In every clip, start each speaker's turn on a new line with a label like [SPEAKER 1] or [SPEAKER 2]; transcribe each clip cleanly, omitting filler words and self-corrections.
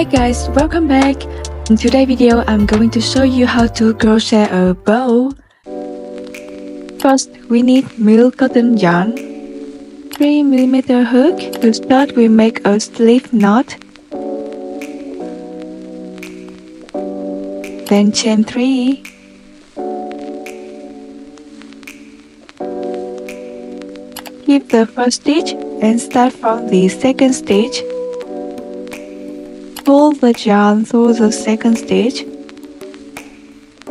[SPEAKER 1] Hey guys, welcome back. In today's video, I'm going to show you how to crochet a bow. First, we need milk cotton yarn, 3mm hook. To start, we make a slip knot, then chain 3, keep the first stitch and start from the second stitch. Pull the yarn through the second stitch,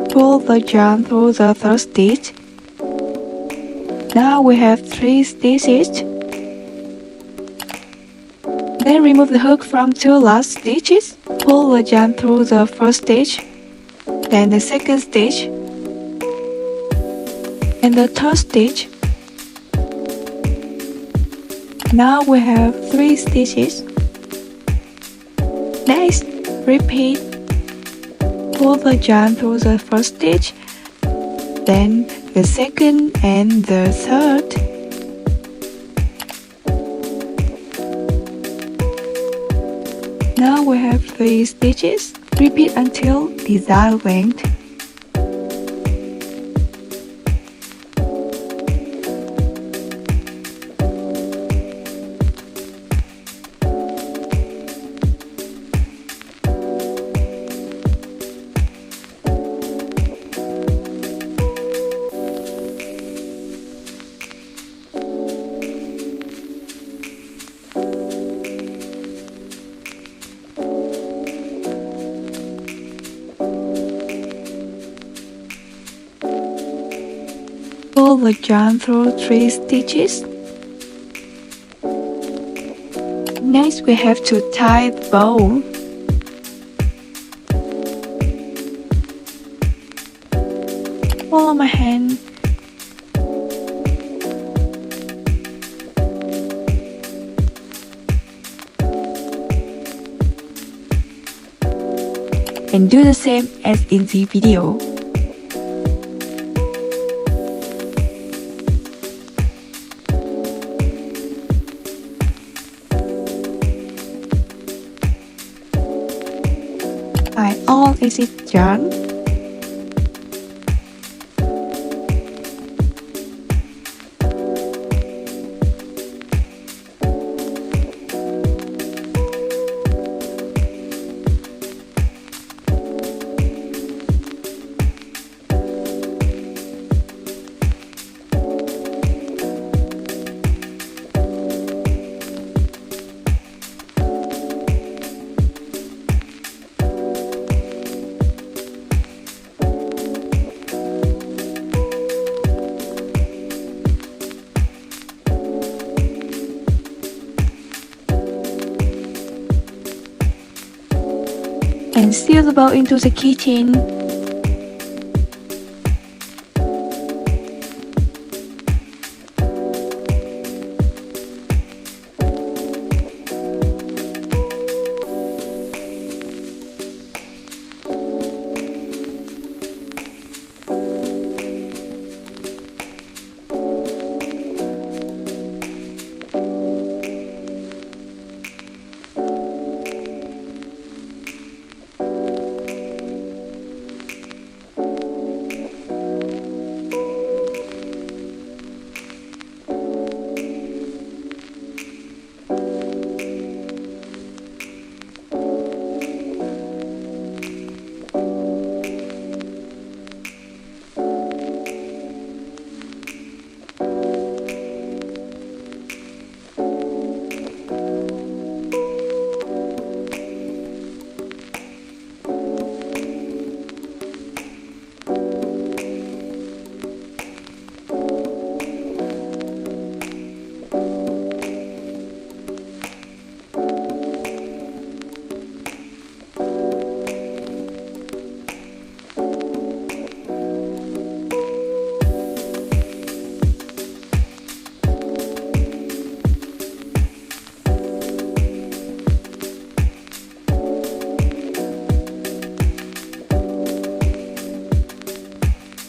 [SPEAKER 1] pull the yarn through the third stitch. Now we have 3 stitches. Then remove the hook from 2 last stitches. Pull the yarn through the first stitch, then the second stitch, and the third stitch. Now we have 3 stitches. Next, repeat. Pull the yarn through the first stitch, then the second and the third. Now we have 3 stitches. Repeat until desired length. Pull the yarn through 3 stitches. Next, we have to tie the bow. Follow my hand. And do the same as in the video. Tie all excess yarn. And seal the bow into the keychain.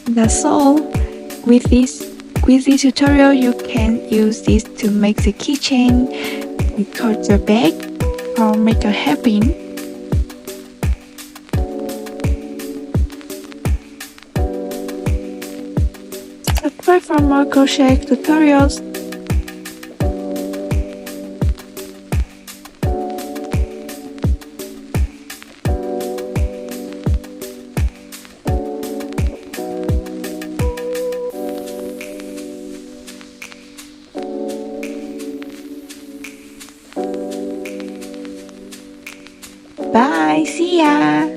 [SPEAKER 1] That's all. With this tutorial, you can use this to make the keychain, cut the bag, or make a hairpin. subscribe for more crochet tutorials. Bye, see ya!